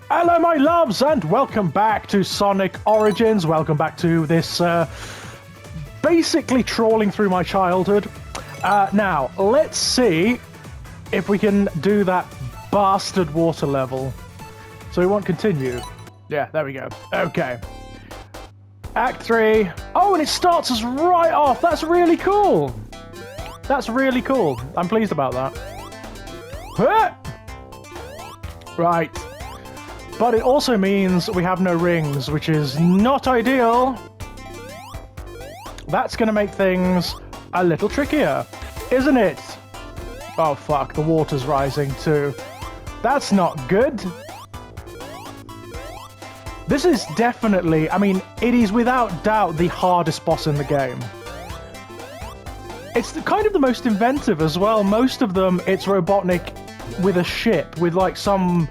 Hello, my loves, and welcome back to Sonic Origins. Welcome back to this, basically trawling through my childhood. Now, let's see if we can do that bastard water level. So we won't continue. Yeah, there we go. Okay. Act 3. Oh, and it starts us right off. That's really cool. That's really cool. I'm pleased about that. Right. But it also means we have no rings, which is not ideal. That's going to make things a little trickier, isn't it? Oh, fuck. The water's rising, too. That's not good. This is definitely... I mean, it is without doubt the hardest boss in the game. It's kind of the most inventive as well. Most of them, it's Robotnik with a ship, with, like, some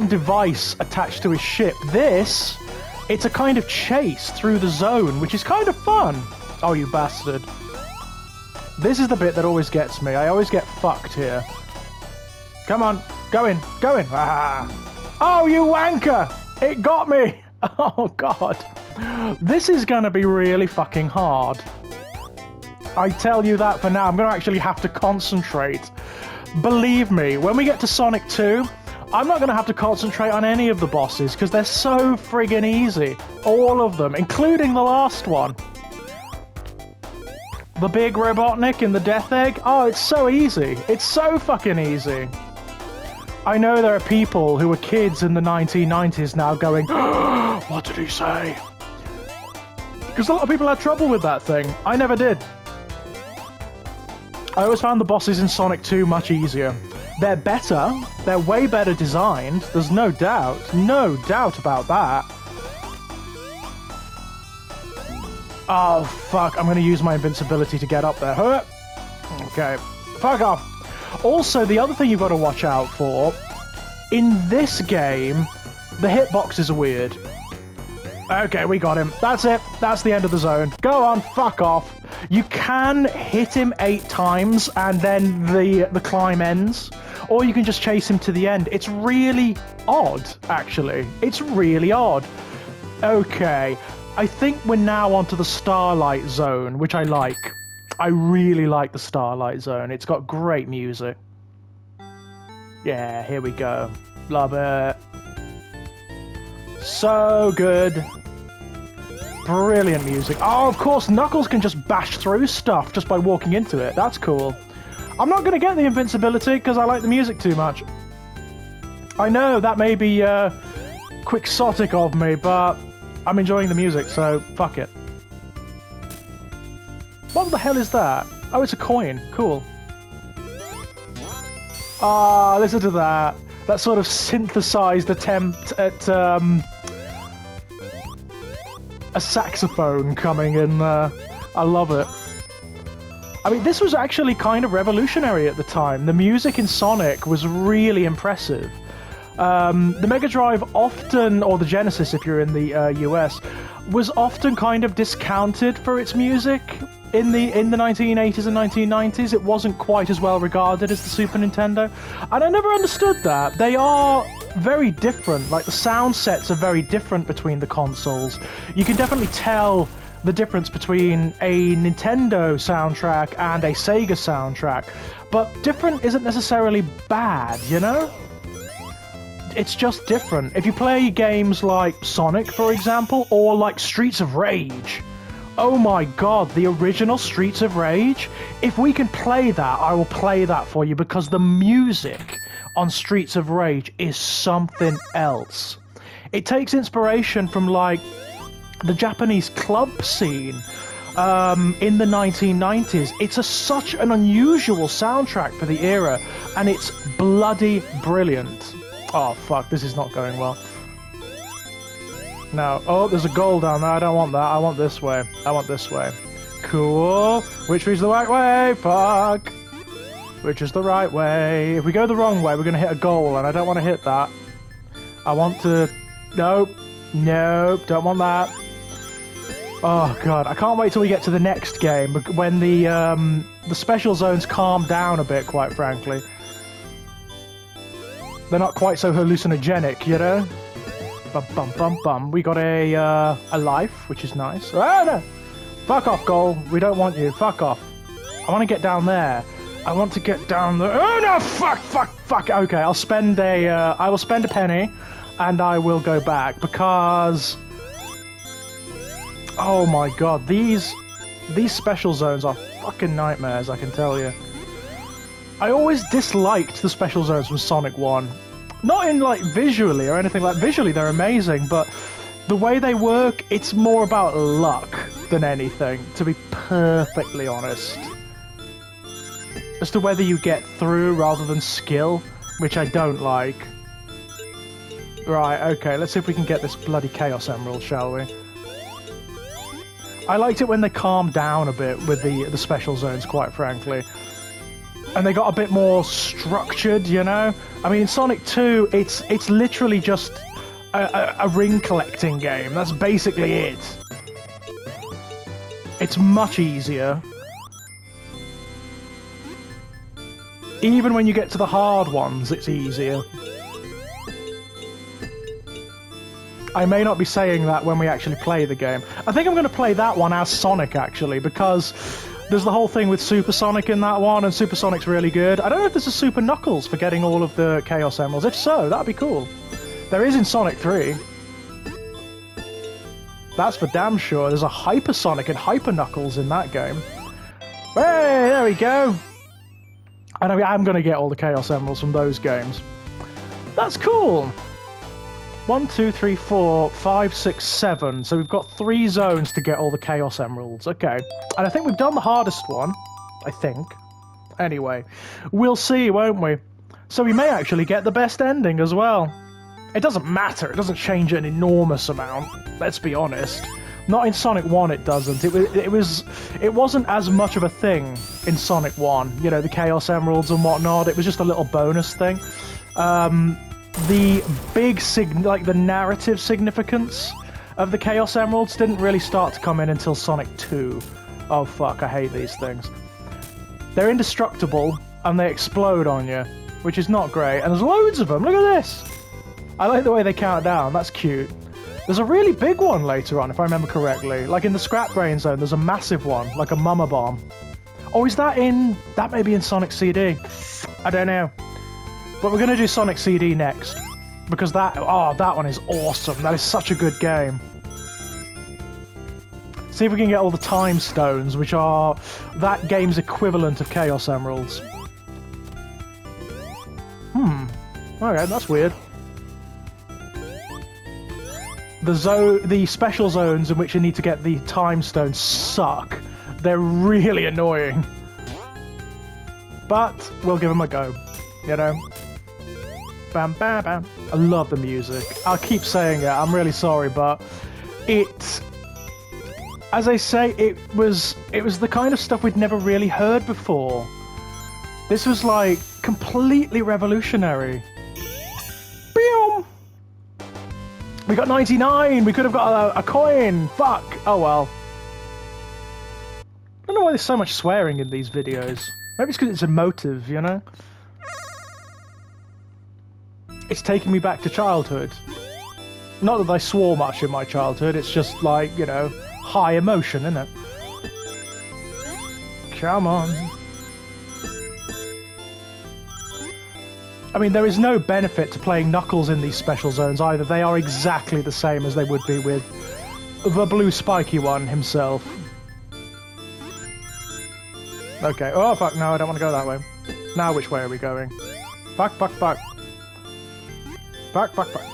device attached to his ship. This, it's a kind of chase through the zone, which is kind of fun. Oh, you bastard. This is the bit that always gets me. I always get fucked here. Come on, go in, go in. Ah. Oh, you wanker! It got me! Oh, God. This is gonna be really fucking hard. I tell you that for now. I'm gonna actually have to concentrate. Believe me, when we get to Sonic 2, I'm not going to have to concentrate on any of the bosses, because they're so friggin' easy. All of them, including the last one. The big Robotnik in the Death Egg. Oh, it's so easy. It's so fucking easy. I know there are people who were kids in the 1990s now going, what did he say? Because a lot of people had trouble with that thing. I never did. I always found the bosses in Sonic 2 much easier. They're better. They're way better designed. There's no doubt. No doubt about that. Oh, fuck. I'm going to use my invincibility to get up there. Okay. Fuck off. Also, the other thing you've got to watch out for, in this game, the hitboxes are weird. Okay, we got him. That's it. That's the end of the zone. Go on. Fuck off. You can hit him 8 times and then the climb ends. Or you can just chase him to the end. It's really odd, actually. It's really odd. Okay, I think we're now onto the Starlight Zone, which I like. I really like the Starlight Zone. It's got great music. Yeah, here we go. Love it. So good. Brilliant music. Oh, of course, Knuckles can just bash through stuff just by walking into it. That's cool. I'm not going to get the invincibility because I like the music too much. I know that may be quixotic of me, but I'm enjoying the music, so fuck it. What the hell is that? Oh, it's a coin. Cool. Ah, listen to that. That sort of synthesized attempt at a saxophone coming in there. I love it. I mean, this was actually kind of revolutionary at the time. The music in Sonic was really impressive. The Mega Drive often, or the Genesis if you're in the US, was often kind of discounted for its music in the 1980s and 1990s. It wasn't quite as well regarded as the Super Nintendo. And I never understood that. They are very different. Like, the sound sets are very different between the consoles. You can definitely tell the difference between a Nintendo soundtrack and a Sega soundtrack. But different isn't necessarily bad, you know? It's just different. If you play games like Sonic, for example, or like Streets of Rage, oh my god, the original Streets of Rage, if we can play that, I will play that for you, because the music on Streets of Rage is something else. It takes inspiration from, like, the Japanese club scene in the 1990s. It's such an unusual soundtrack for the era, and it's bloody brilliant. Oh, fuck, this is not going well. No. Oh, there's a goal down there. I don't want that. I want this way. I want this way. Cool. Which is the right way? Fuck. Which is the right way? If we go the wrong way, we're going to hit a goal, and I don't want to hit that. I want to... Nope. Nope. Don't want that. Oh, God. I can't wait till we get to the next game, when the special zones calm down a bit, quite frankly. They're not quite so hallucinogenic, you know? Bum bum bum bum. We got a life, which is nice. Oh no! Fuck off, Goal. We don't want you. Fuck off. I want to get down there. I want to get down there. Oh no! Fuck! Fuck! Fuck! Okay, I will spend a penny, and I will go back because. Oh my god, these special zones are fucking nightmares. I can tell you. I always disliked the special zones from Sonic 1. Not in, like, visually or anything like... Visually, they're amazing, but the way they work, it's more about luck than anything, to be perfectly honest. As to whether you get through rather than skill, which I don't like. Right, okay, let's see if we can get this bloody Chaos Emerald, shall we? I liked it when they calmed down a bit with the special zones, quite frankly. And they got a bit more structured, you know? I mean, in Sonic 2, it's literally just a ring collecting game. That's basically it. It's much easier. Even when you get to the hard ones, it's easier. I may not be saying that when we actually play the game. I think I'm going to play that one as Sonic, actually, because there's the whole thing with Super Sonic in that one, and Super Sonic's really good. I don't know if there's a Super Knuckles for getting all of the Chaos Emeralds. If so, that'd be cool. There is in Sonic 3. That's for damn sure. There's a Hyper Sonic and Hyper Knuckles in that game. Hey, there we go. And I'm going to get all the Chaos Emeralds from those games. That's cool. 1, 2, 3, 4, 5, 6, 7. So we've got 3 zones to get all the Chaos Emeralds. Okay. And I think we've done the hardest one. I think. Anyway. We'll see, won't we? So we may actually get the best ending as well. It doesn't matter. It doesn't change an enormous amount. Let's be honest. Not in Sonic 1 it doesn't. It wasn't as much of a thing in Sonic 1. You know, the Chaos Emeralds and whatnot. It was just a little bonus thing. The big the narrative significance of the Chaos Emeralds didn't really start to come in until Sonic 2. Oh fuck, I hate these things. They're indestructible, and they explode on you, which is not great. And there's loads of them, look at this! I like the way they count down, that's cute. There's a really big one later on, if I remember correctly. Like in the Scrap Brain Zone, there's a massive one, like a Mama Bomb. Oh, is that in... That may be in Sonic CD. I don't know. But we're going to do Sonic CD next. Because that one is awesome. That is such a good game. See if we can get all the Time Stones, which are that game's equivalent of Chaos Emeralds. Okay, that's weird. The special zones in which you need to get the Time Stones suck. They're really annoying. But we'll give them a go, you know? Bam, bam, bam. I love the music. I'll keep saying it, I'm really sorry, but as I say, it was the kind of stuff we'd never really heard before. This was like completely revolutionary. Boom! We got 99! We could have got a coin! Fuck! Oh well. I don't know why there's so much swearing in these videos. Maybe it's because it's emotive, you know? It's taking me back to childhood. Not that I swore much in my childhood, it's just like, you know, high emotion, isn't it? Come on. I mean, there is no benefit to playing Knuckles in these special zones either. They are exactly the same as they would be with the blue spiky one himself. Okay. Oh, fuck, no, I don't want to go that way. Now which way are we going? Fuck, fuck, fuck. Fuck, fuck, fuck.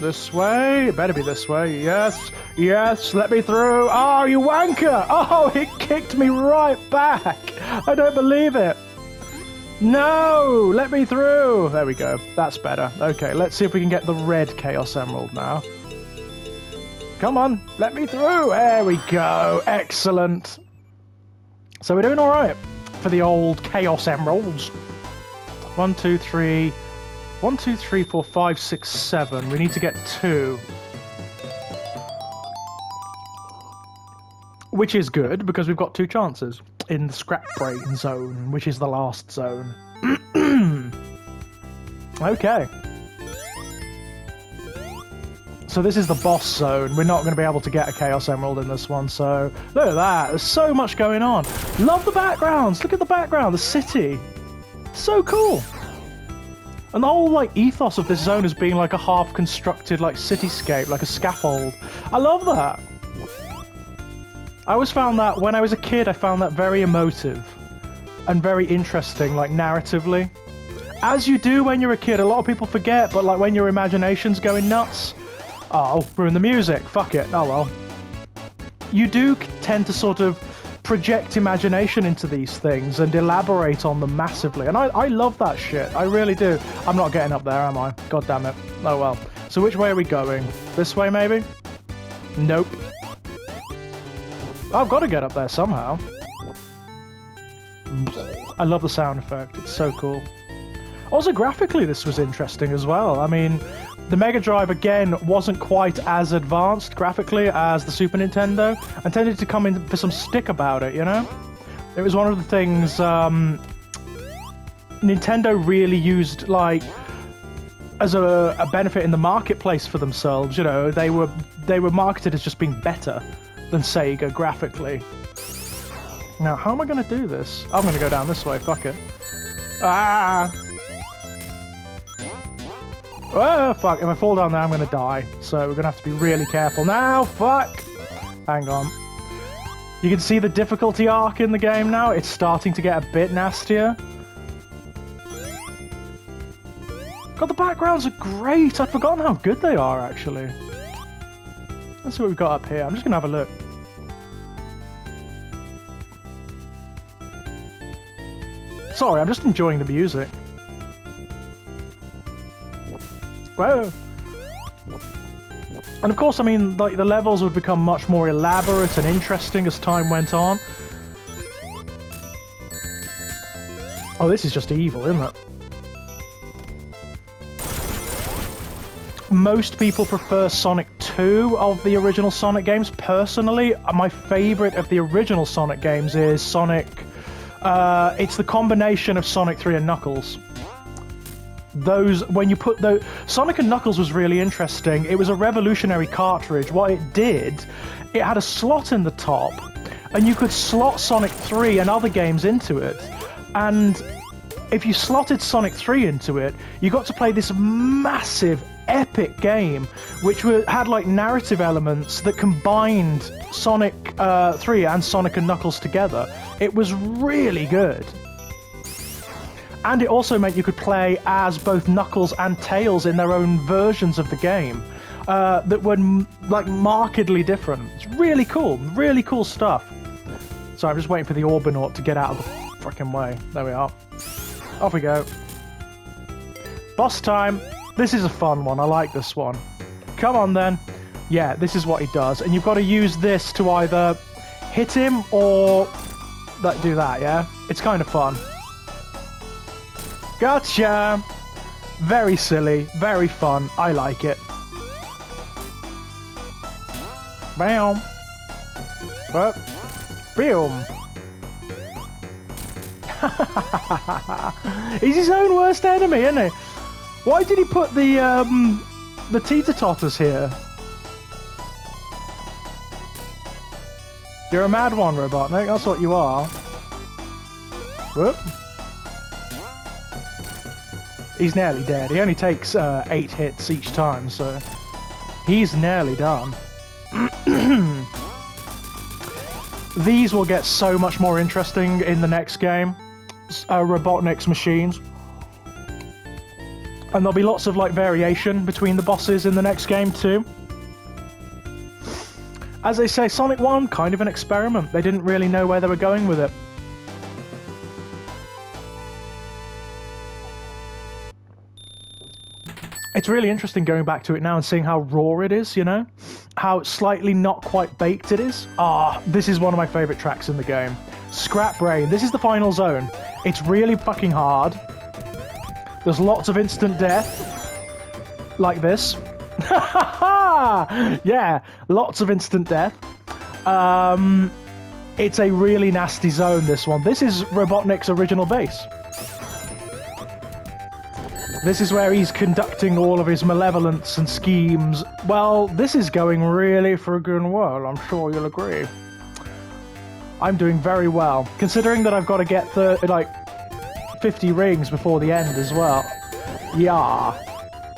This way? It better be this way. Yes, yes, let me through. Oh, you wanker! Oh, it kicked me right back. I don't believe it. No, let me through. There we go. That's better. Okay, let's see if we can get the red Chaos Emerald now. Come on, let me through. There we go. Excellent. So we're doing all right for the old Chaos Emeralds. 1, 2, 3... 1, 2, 3, 4, 5, 6, 7. We need to get 2. Which is good, because we've got 2 chances in the Scrap Brain Zone, which is the last zone. Okay. So this is the boss zone. We're not going to be able to get a Chaos Emerald in this one, so look at that. There's so much going on. Love the backgrounds. Look at the background, the city. So cool. And the whole like ethos of this zone is being like a half-constructed like cityscape, like a scaffold. I love that. I always found that when I was a kid, I found that very emotive and very interesting, like narratively. As you do when you're a kid, a lot of people forget, but like when your imagination's going nuts. Oh, ruin the music. Fuck it. Oh well. You do tend to sort of project imagination into these things and elaborate on them massively. And I love that shit. I really do. I'm not getting up there, am I? God damn it. Oh well. So which way are we going? This way, maybe? Nope. I've got to get up there somehow. I love the sound effect. It's so cool. Also, graphically, this was interesting as well. I mean, the Mega Drive, again, wasn't quite as advanced graphically as the Super Nintendo, and tended to come in for some stick about it, you know? It was one of the things Nintendo really used, like, as a benefit in the marketplace for themselves, you know? They were marketed as just being better than Sega graphically. Now, how am I going to do this? I'm going to go down this way, fuck it. Ah! Oh, fuck. If I fall down there, I'm going to die. So we're going to have to be really careful now. Fuck! Hang on. You can see the difficulty arc in the game now. It's starting to get a bit nastier. God, the backgrounds are great. I'd forgotten how good they are, actually. Let's see what we've got up here. I'm just going to have a look. Sorry, I'm just enjoying the music. Whoa. And of course, I mean, like, the levels would become much more elaborate and interesting as time went on. Oh, this is just evil, isn't it? Most people prefer Sonic 2 of the original Sonic games. Personally, my favourite of the original Sonic games is Sonic... it's the combination of Sonic 3 and Knuckles. Those, when you put the... Sonic and Knuckles was really interesting. It was a revolutionary cartridge. What it did, it had a slot in the top, and you could slot Sonic 3 and other games into it. And if you slotted Sonic 3 into it, you got to play this massive, epic game, which had like narrative elements that combined Sonic 3 and Sonic and Knuckles together. It was really good. And it also meant you could play as both Knuckles and Tails in their own versions of the game that were like markedly different. It's really cool stuff. So I'm just waiting for the Orbinaut to get out of the frickin' way. There we are. Off we go. Boss time. This is a fun one. I like this one. Come on then. Yeah, this is what he does. And you've got to use this to either hit him or do that, yeah? It's kind of fun. Gotcha! Very silly, very fun. I like it. Bam! But, boom! He's his own worst enemy, isn't he? Why did he put the teeter-totters here? You're a mad one, Robotnik. That's what you are. Whoop. He's nearly dead. He only takes 8 hits each time, so he's nearly done. These will get so much more interesting in the next game. Robotnik's machines. And there'll be lots of like variation between the bosses in the next game too. As they say, Sonic 1, kind of an experiment. They didn't really know where they were going with it. It's really interesting going back to it now and seeing how raw it is, you know? How slightly not quite baked it is. Ah, this is one of my favourite tracks in the game. Scrap Brain. This is the final zone. It's really fucking hard. There's lots of instant death. Like this. Yeah, lots of instant death. It's a really nasty zone, this one. This is Robotnik's original base. This is where he's conducting all of his malevolence and schemes. Well, this is going really friggin' well, I'm sure you'll agree. I'm doing very well, considering that I've got to get the, like, 50 rings before the end as well. Yeah.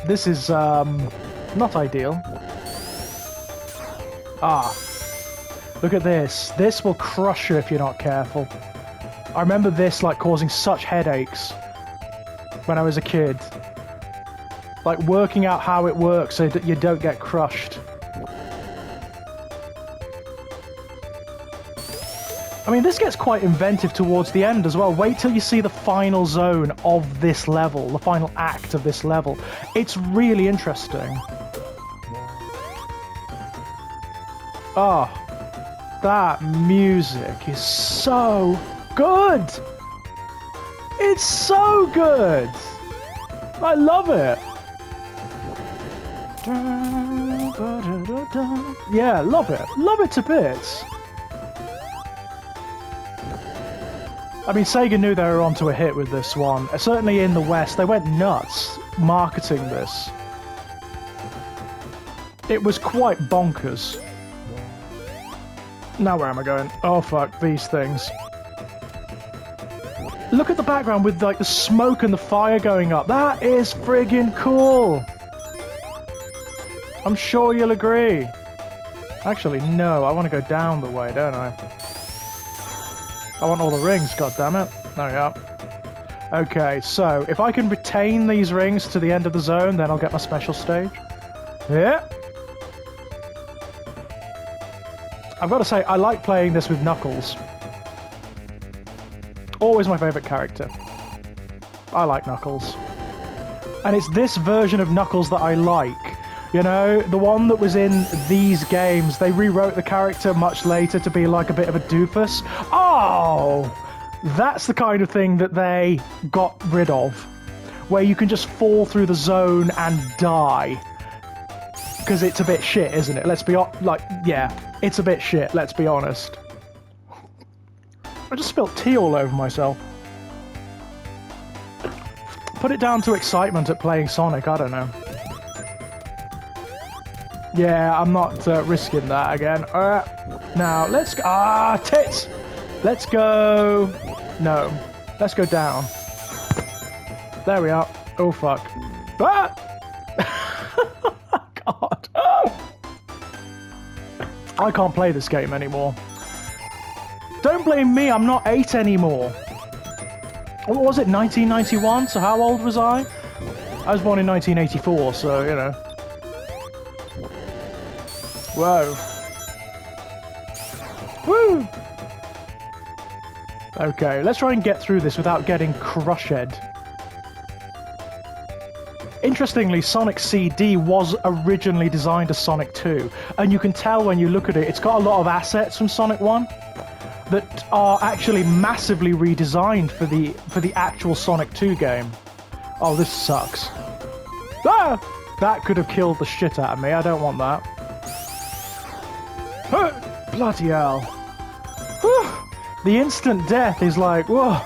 This is, not ideal. Ah. Look at this. This will crush you if you're not careful. I remember this, like, causing such headaches when I was a kid. Like, working out how it works so that you don't get crushed. I mean, this gets quite inventive towards the end as well. Wait till you see the final zone of this level, the final act of this level. It's really interesting. Oh, that music is so good! It's so good! I love it! Yeah, love it. Love it to bits. I mean, Sega knew they were onto a hit with this one. Certainly in the West, they went nuts marketing this. It was quite bonkers. Now where am I going? Oh fuck, these things. Look at the background with like the smoke and the fire going up. That is friggin' cool. I'm sure you'll agree. Actually, no, I want to go down the way, don't I? I want all the rings, goddammit. There we are. Okay, so if I can retain these rings to the end of the zone, then I'll get my special stage. Yeah. I've got to say, I like playing this with Knuckles. Always my favourite character. I like Knuckles. And it's this version of Knuckles that I like. You know, the one that was in these games, they rewrote the character much later to be like a bit of a doofus. Oh! That's the kind of thing that they got rid of. Where you can just fall through the zone and die. Because it's a bit shit, isn't it? Let's be like, yeah, it's a bit shit, let's be honest. I just spilled tea all over myself. Put it down to excitement at playing Sonic, I don't know. Yeah, I'm not risking that again. Now, let's go... Ah, tits! Let's go... No. Let's go down. There we are. Oh, fuck. Ah! God. Oh! I can't play this game anymore. Don't blame me, I'm not 8 anymore. What was it, 1991? So how old was I? I was born in 1984, so, you know. Whoa. Woo! Okay, let's try and get through this without getting crushed. Interestingly, Sonic CD was originally designed as Sonic 2, and you can tell when you look at it, it's got a lot of assets from Sonic 1 that are actually massively redesigned for the actual Sonic 2 game. Oh, this sucks. Ah! That could have killed the shit out of me, I don't want that. Bloody hell. Whew. The instant death is like, whoa.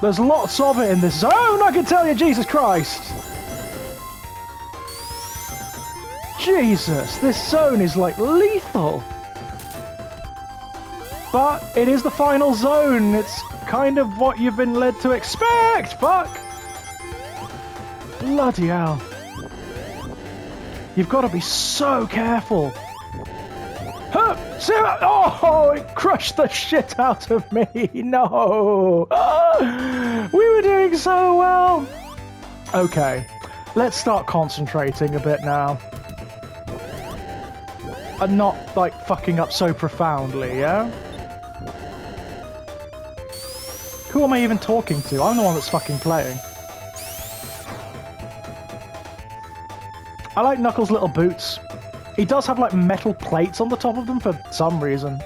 There's lots of it in this zone, I can tell you, Jesus Christ. Jesus, this zone is like lethal. But it is the final zone. It's kind of what you've been led to expect. Fuck. Bloody hell. You've got to be so careful. Oh, it crushed the shit out of me. No. We were doing so well. Okay, let's start concentrating a bit now. And not, like, fucking up so profoundly, yeah? Who am I even talking to? I'm the one that's fucking playing. I like Knuckles' little boots. He does have, like, metal plates on the top of them for some reason.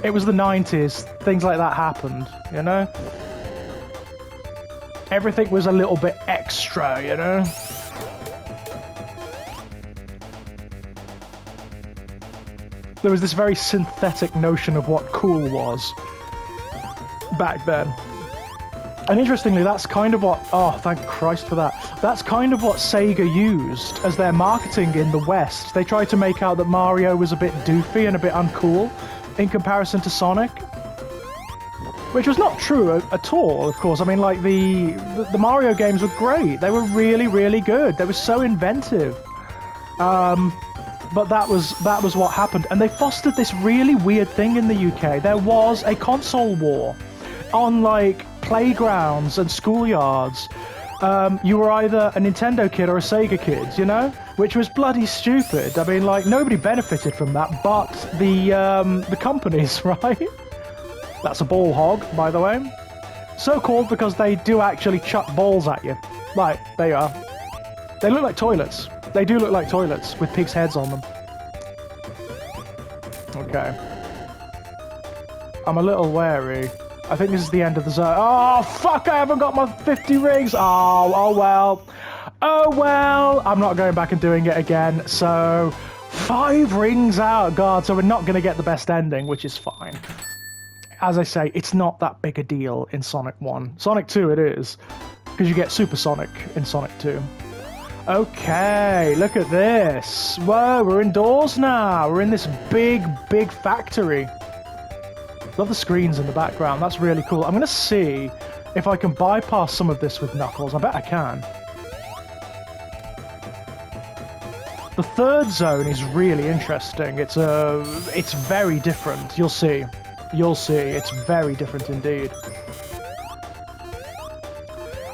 It was the 90s. Things like that happened, you know? Everything was a little bit extra, you know? There was this very synthetic notion of what cool was back then. And interestingly, that's kind of what... Oh, thank Christ for that. That's kind of what Sega used as their marketing in the West. They tried to make out that Mario was a bit doofy and a bit uncool in comparison to Sonic. Which was not true at all, of course. I mean, like, the Mario games were great. They were really, really good. They were so inventive. But that was what happened. And they fostered this really weird thing in the UK. There was a console war on, like, playgrounds and schoolyards. You were either a Nintendo kid or a Sega kid, you know? Which was bloody stupid. I mean, like, nobody benefited from that but the companies, right? That's a ball hog, by the way. So called because they do actually chuck balls at you. Like, they are. They look like toilets. They do look like toilets with pigs' heads on them. Okay. I'm a little wary. I think this is the end of the zone. Oh, fuck, I haven't got my 50 rings. Oh well. Oh, well. I'm not going back and doing it again. So, 5 rings out. God, so we're not going to get the best ending, which is fine. As I say, it's not that big a deal in Sonic 1. Sonic 2 it is, because you get Super Sonic in Sonic 2. Okay, look at this. Whoa, we're indoors now. We're in this big, big factory. Love the screens in the background. That's really cool. I'm going to see if I can bypass some of this with Knuckles. I bet I can. The third zone is really interesting. It's very different. You'll see. You'll see, it's very different indeed.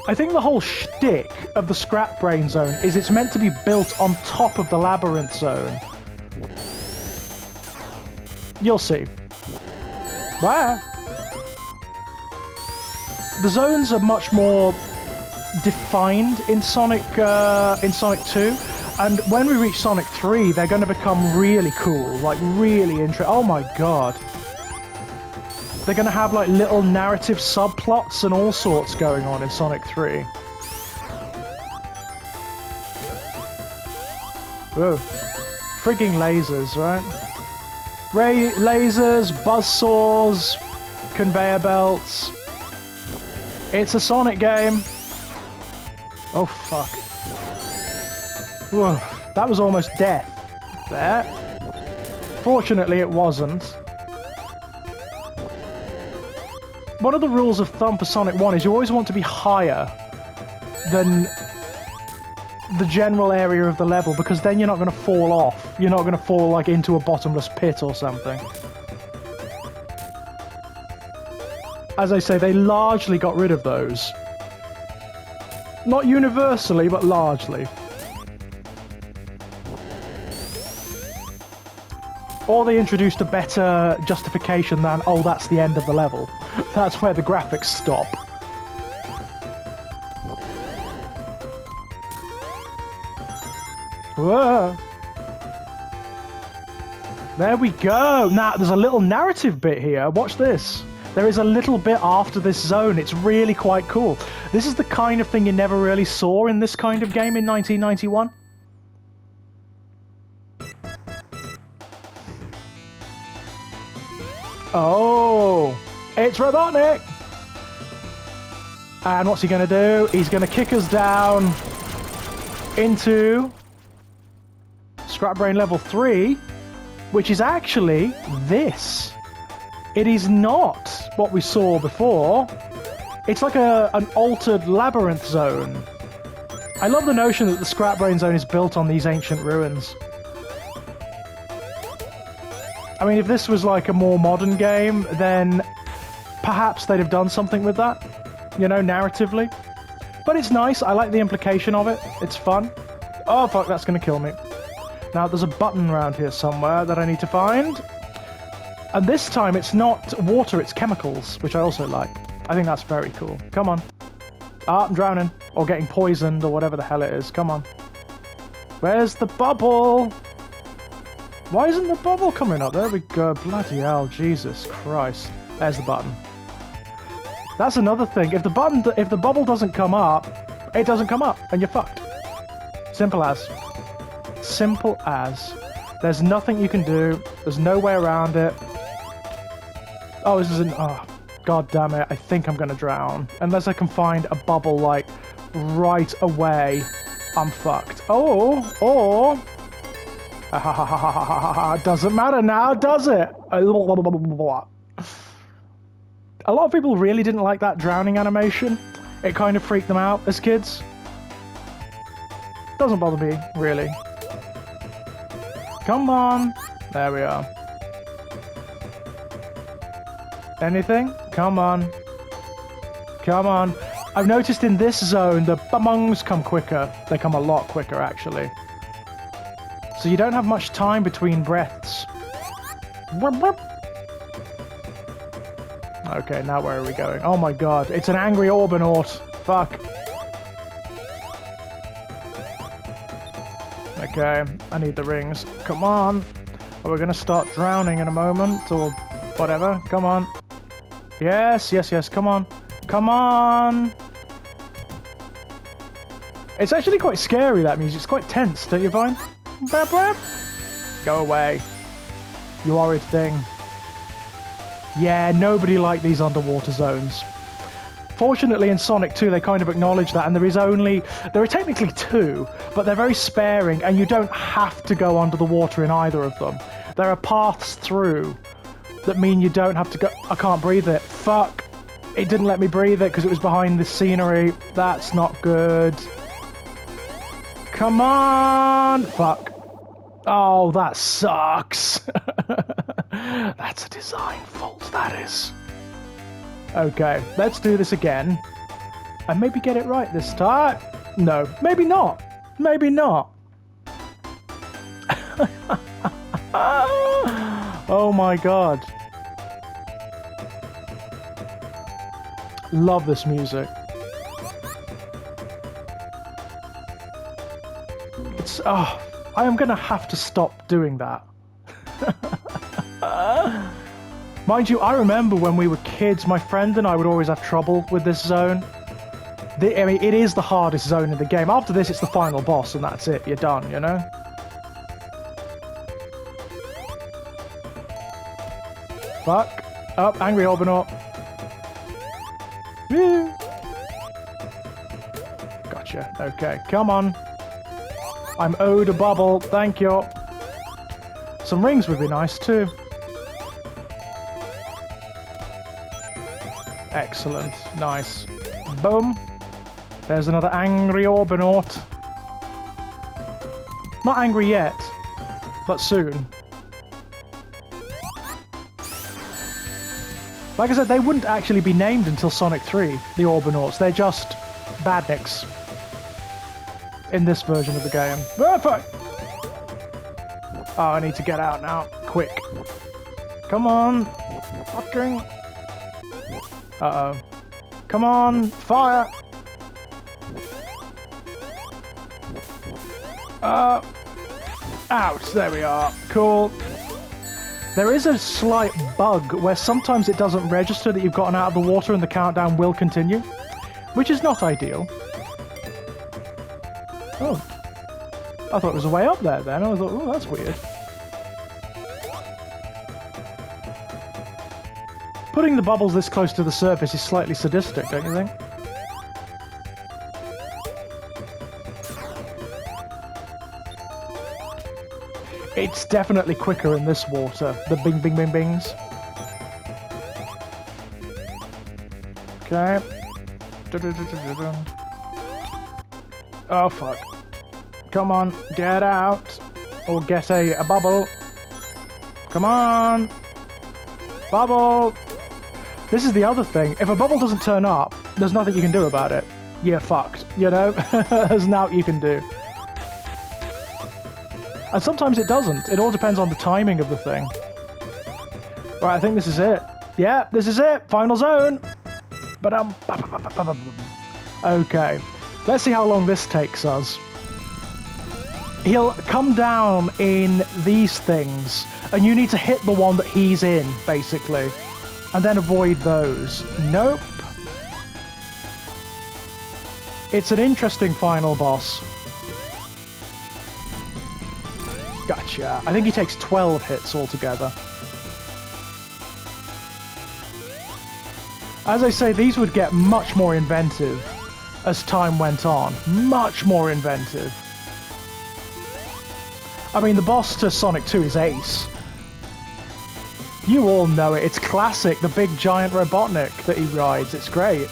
I think the whole shtick of the Scrap Brain Zone is it's meant to be built on top of the Labyrinth Zone. You'll see. Wow. The zones are much more defined in Sonic 2, and when we reach Sonic 3, they're going to become really cool, like really interesting. Oh my god. They're going to have like little narrative subplots and all sorts going on in Sonic 3. Whoa. Frigging lasers, right? Lasers, buzzsaws, conveyor belts. It's a Sonic game. Oh, fuck. Whoa. That was almost death. There. Fortunately, it wasn't. One of the rules of thumb for Sonic 1 is you always want to be higher than the general area of the level, because then you're not going to fall off. You're not going to fall like into a bottomless pit or something. As I say, they largely got rid of those. Not universally, but largely. Or they introduced a better justification than, oh, that's the end of the level. That's where the graphics stop. Whoa. There we go. Now, there's a little narrative bit here. Watch this. There is a little bit after this zone. It's really quite cool. This is the kind of thing you never really saw in this kind of game in 1991. Oh, it's Robotnik! And what's he going to do? He's going to kick us down into Scrap Brain Level 3, which is actually this. It is not what we saw before. It's like an altered Labyrinth Zone. I love the notion that the Scrap Brain Zone is built on these ancient ruins. I mean, if this was like a more modern game, then perhaps they'd have done something with that, you know, narratively. But it's nice. I like the implication of it. It's fun. Oh, fuck, that's going to kill me. Now, there's a button around here somewhere that I need to find. And this time, it's not water, it's chemicals, which I also like. I think that's very cool. Come on. Ah, I'm drowning. Or getting poisoned, or whatever the hell it is. Come on. Where's the bubble? Why isn't the bubble coming up? There we go. Bloody hell, Jesus Christ. There's the button. That's another thing. If the bubble doesn't come up, it doesn't come up, and you're fucked. Simple as. Simple as. There's nothing you can do. There's no way around it. Oh, this isn't... Oh, God damn it, I think I'm gonna drown. Unless I can find a bubble, like, right away, I'm fucked. Oh, or... doesn't matter now, does it? A lot of people really didn't like that drowning animation. It kind of freaked them out as kids. Doesn't bother me, really. Come on. There we are. Anything? Come on. Come on. I've noticed in this zone, the bumongs come quicker. They come a lot quicker, actually. So you don't have much time between breaths. Okay, now where are we going? Oh my god, it's an angry Orbinaut. Fuck. Okay, I need the rings. Come on. Are we gonna start drowning in a moment, or whatever? Come on. Yes, yes, yes, come on. Come on! It's actually quite scary, that music. It's quite tense, don't you find? Go away. You horrid thing. Yeah, nobody liked these underwater zones. Fortunately, in Sonic 2, they kind of acknowledge that, and there are technically two, but they're very sparing, and you don't have to go under the water in either of them. There are paths through that mean you don't have to go... I can't breathe it. Fuck. It didn't let me breathe it because it was behind the scenery. That's not good. Come on! Fuck. Oh, that sucks. That's a design fault, that is. Okay, let's do this again. And maybe get it right this time. No, maybe not. Maybe not. Oh my god. Love this music. It's... oh, I am gonna have to stop doing that. Mind you, I remember when we were kids, my friend and I would always have trouble with this zone. I mean, it is the hardest zone in the game. After this, it's the final boss, and that's it. You're done, you know? Fuck. Up, angry Orbinaut. Woo. Gotcha. Okay, come on. I'm owed a bubble. Thank you. Some rings would be nice, too. Excellent. Nice. Boom. There's another angry Orbinaut. Not angry yet, but soon. Like I said, they wouldn't actually be named until Sonic 3, the Orbinauts. They're just badniks in this version of the game. Oh, fuck! Oh, I need to get out now. Quick. Come on. Fucking... uh-oh. Come on, fire! Out, there we are. Cool. There is a slight bug where sometimes it doesn't register that you've gotten out of the water and the countdown will continue, which is not ideal. Oh. I thought it was way up there then. I thought, oh, that's weird. Putting the bubbles this close to the surface is slightly sadistic, don't you think? It's definitely quicker in this water, the bing bing bing bings. Okay. Oh fuck. Come on, get out. Or get a bubble. Come on. Bubble. This is the other thing. If a bubble doesn't turn up, there's nothing you can do about it. You're fucked, you know? There's nothing you can do. And sometimes it doesn't. It all depends on the timing of the thing. Right, I think this is it. Yeah, this is it. Final zone. Okay. Let's see how long this takes us. He'll come down in these things, and you need to hit the one that he's in, basically. And then avoid those. Nope. It's an interesting final boss. Gotcha. I think he takes 12 hits altogether. As I say, these would get much more inventive as time went on. Much more inventive. I mean, the boss to Sonic 2 is Ace. You all know it. It's classic, the big giant Robotnik that he rides. It's great.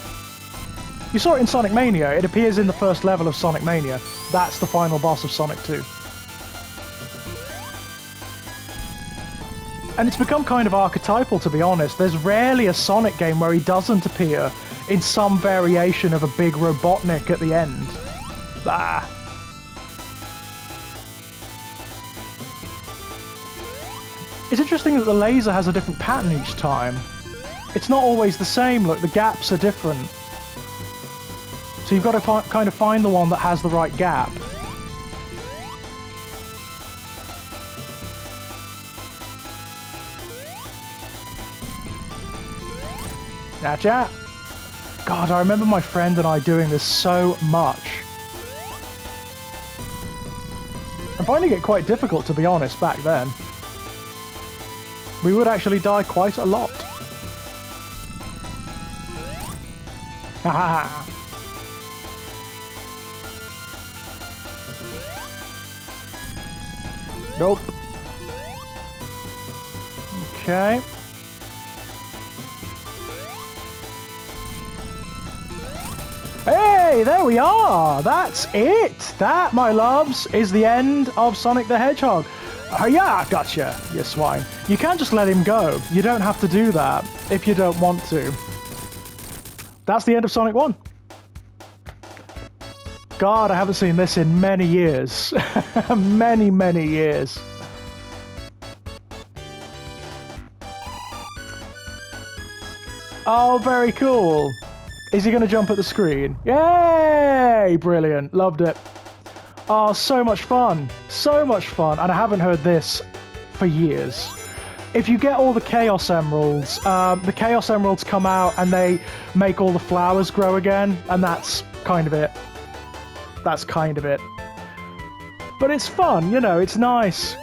You saw it in Sonic Mania. It appears in the first level of Sonic Mania. That's the final boss of Sonic 2. And it's become kind of archetypal, to be honest. There's rarely a Sonic game where he doesn't appear in some variation of a big Robotnik at the end. Ah. It's interesting that the laser has a different pattern each time. It's not always the same, look, the gaps are different. So you've got to kind of find the one that has the right gap. Gotcha! God, I remember my friend and I doing this so much. I'm finding it quite difficult, to be honest, back then. We would actually die quite a lot. Haha. Nope. Okay. Hey, there we are! That's it! That, my loves, is the end of Sonic the Hedgehog. Yeah, gotcha, you swine. You can't just let him go. You don't have to do that if you don't want to. That's the end of Sonic 1. God, I haven't seen this in many years. Many, many years. Oh, very cool. Is he going to jump at the screen? Yay! Brilliant. Loved it. Oh, so much fun. So much fun. And I haven't heard this for years. If you get all the Chaos Emeralds, the Chaos Emeralds come out and they make all the flowers grow again. And that's kind of it. That's kind of it. But it's fun, you know, it's nice.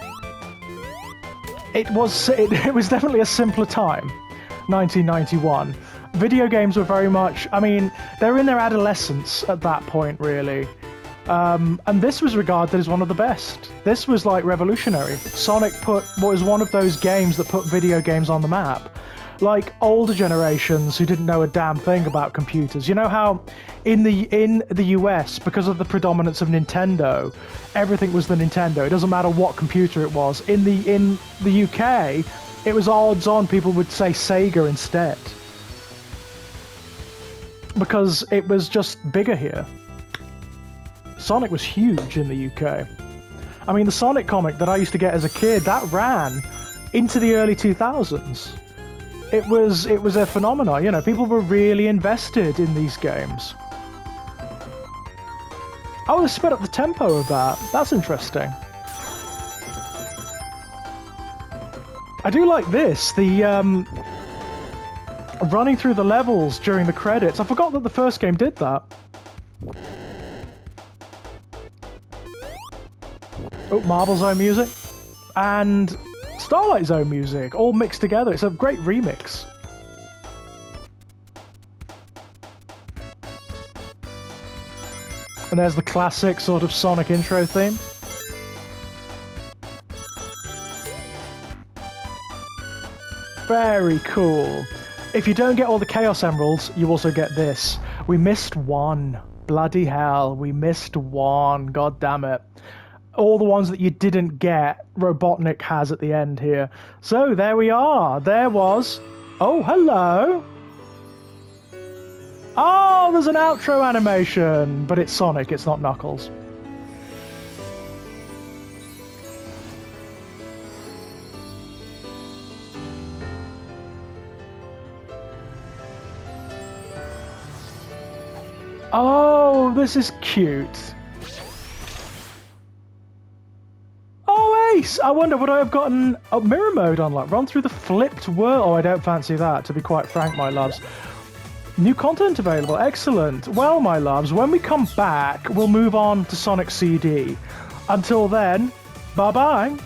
It was definitely a simpler time, 1991. Video games were very much, I mean, they're in their adolescence at that point, really. And this was regarded as one of the best. This was like revolutionary. Sonic was one of those games that put video games on the map. Like older generations who didn't know a damn thing about computers. You know how in the US, because of the predominance of Nintendo, everything was the Nintendo. It doesn't matter what computer it was. In the UK, it was odds on people would say Sega instead. Because it was just bigger here. Sonic was huge in the UK. I mean, the Sonic comic that I used to get as a kid, that ran into the early 2000s. It was a phenomenon, you know, people were really invested in these games. Oh, they sped up the tempo of that. That's interesting. I do like this, the running through the levels during the credits. I forgot that the first game did that. Oh, Marble Zone music. And Starlight Zone music, all mixed together. It's a great remix. And there's the classic sort of Sonic intro theme. Very cool. If you don't get all the Chaos Emeralds, you also get this. We missed one. Bloody hell, we missed one. God damn it. All the ones that you didn't get, Robotnik has at the end here. So there we are. There was... Oh, hello. Oh, there's an outro animation. But it's Sonic, it's not Knuckles. Oh, this is cute. Oh, Ace! I wonder, would I have gotten a mirror mode unlocked? Run through the flipped world. Oh, I don't fancy that, to be quite frank, my loves. New content available. Excellent. Well, my loves, when we come back, we'll move on to Sonic CD. Until then, bye-bye.